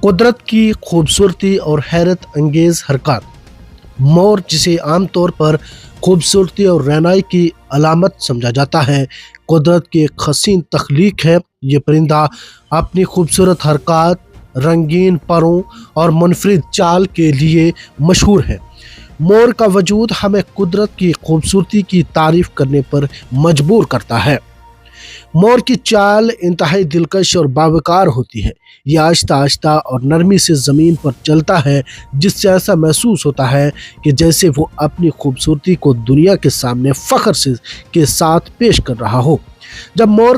قدرت کی خوبصورتی اور حیرت انگیز حرکات۔ مور، جسے عام طور پر خوبصورتی اور رعنائی کی علامت سمجھا جاتا ہے، قدرت کی ایک حسین تخلیق ہے۔ یہ پرندہ اپنی خوبصورت حرکات، رنگین پروں اور منفرد چال کے لیے مشہور ہے۔ مور کا وجود ہمیں قدرت کی خوبصورتی کی تعریف کرنے پر مجبور کرتا ہے۔ مور کی چال انتہائی دلکش اور باوقار ہوتی ہے۔ یہ آہستہ آہستہ اور نرمی سے زمین پر چلتا ہے، جس سے ایسا محسوس ہوتا ہے کہ جیسے وہ اپنی خوبصورتی کو دنیا کے سامنے فخر کے ساتھ پیش کر رہا ہو۔ جب مور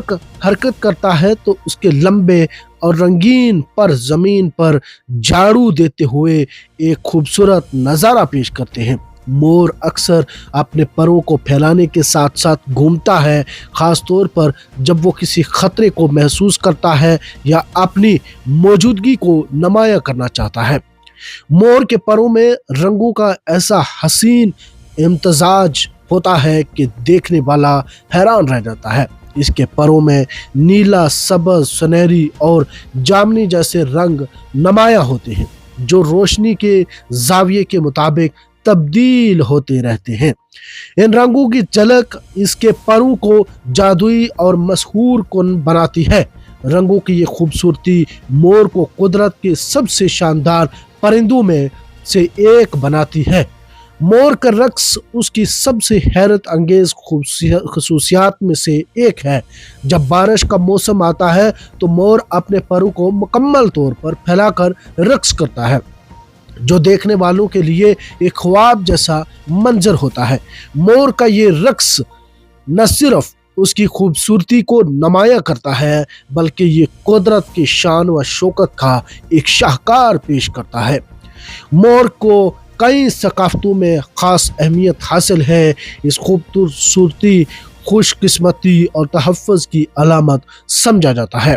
حرکت کرتا ہے تو اس کے لمبے اور رنگین پر زمین پر جھاڑو دیتے ہوئے ایک خوبصورت نظارہ پیش کرتے ہیں۔ مور اکثر اپنے پروں کو پھیلانے کے ساتھ ساتھ گھومتا ہے، خاص طور پر جب وہ کسی خطرے کو محسوس کرتا ہے یا اپنی موجودگی کو نمایاں کرنا چاہتا ہے۔ مور کے پروں میں رنگوں کا ایسا حسین امتزاج ہوتا ہے کہ دیکھنے والا حیران رہ جاتا ہے۔ اس کے پروں میں نیلا، سبز، سنہری اور جامنی جیسے رنگ نمایاں ہوتے ہیں، جو روشنی کے زاویے کے مطابق تبدیل ہوتے رہتے ہیں۔ ان رنگوں کی جھلک اس کے پروں کو جادوئی اور مسحور کن بناتی ہے۔ رنگوں کی یہ خوبصورتی مور کو قدرت کے سب سے شاندار پرندوں میں سے ایک بناتی ہے۔ مور کا رقص اس کی سب سے حیرت انگیز خصوصیات میں سے ایک ہے۔ جب بارش کا موسم آتا ہے تو مور اپنے پروں کو مکمل طور پر پھیلا کر رقص کرتا ہے، جو دیکھنے والوں کے لیے ایک خواب جیسا منظر ہوتا ہے۔ مور کا یہ رقص نہ صرف اس کی خوبصورتی کو نمایاں کرتا ہے، بلکہ یہ قدرت کی شان و شوکت کا ایک شاہکار پیش کرتا ہے۔ مور کو کئی ثقافتوں میں خاص اہمیت حاصل ہے۔ اس خوبصورتی خوش قسمتی اور تحفظ کی علامت سمجھا جاتا ہے۔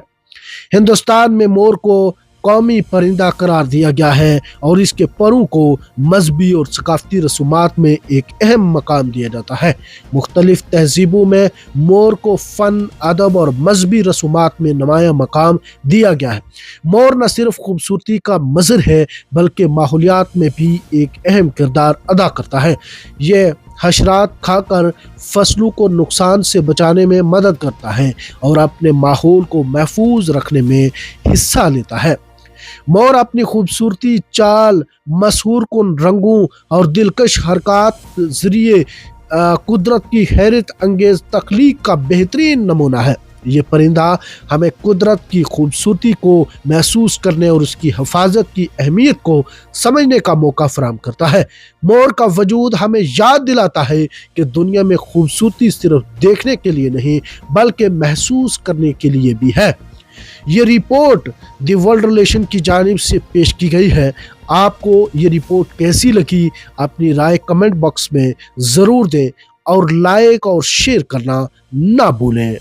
ہندوستان میں مور کو قومی پرندہ قرار دیا گیا ہے اور اس کے پروں کو مذہبی اور ثقافتی رسومات میں ایک اہم مقام دیا جاتا ہے۔ مختلف تہذیبوں میں مور کو فن، ادب اور مذہبی رسومات میں نمایاں مقام دیا گیا ہے۔ مور نہ صرف خوبصورتی کا مظہر ہے، بلکہ ماحولیات میں بھی ایک اہم کردار ادا کرتا ہے۔ یہ حشرات کھا کر فصلوں کو نقصان سے بچانے میں مدد کرتا ہے اور اپنے ماحول کو محفوظ رکھنے میں حصہ لیتا ہے۔ مور اپنی خوبصورتی چال، مسحور کن رنگوں اور دلکش حرکات ذریعے قدرت کی حیرت انگیز تخلیق کا بہترین نمونہ ہے۔ یہ پرندہ ہمیں قدرت کی خوبصورتی کو محسوس کرنے اور اس کی حفاظت کی اہمیت کو سمجھنے کا موقع فراہم کرتا ہے۔ مور کا وجود ہمیں یاد دلاتا ہے کہ دنیا میں خوبصورتی صرف دیکھنے کے لیے نہیں، بلکہ محسوس کرنے کے لیے بھی ہے۔ یہ رپورٹ دی ورلڈ ریلیشن کی جانب سے پیش کی گئی ہے۔ آپ کو یہ رپورٹ کیسی لگی؟ اپنی رائے کمنٹ باکس میں ضرور دیں اور لائک اور شیئر کرنا نہ بھولیں۔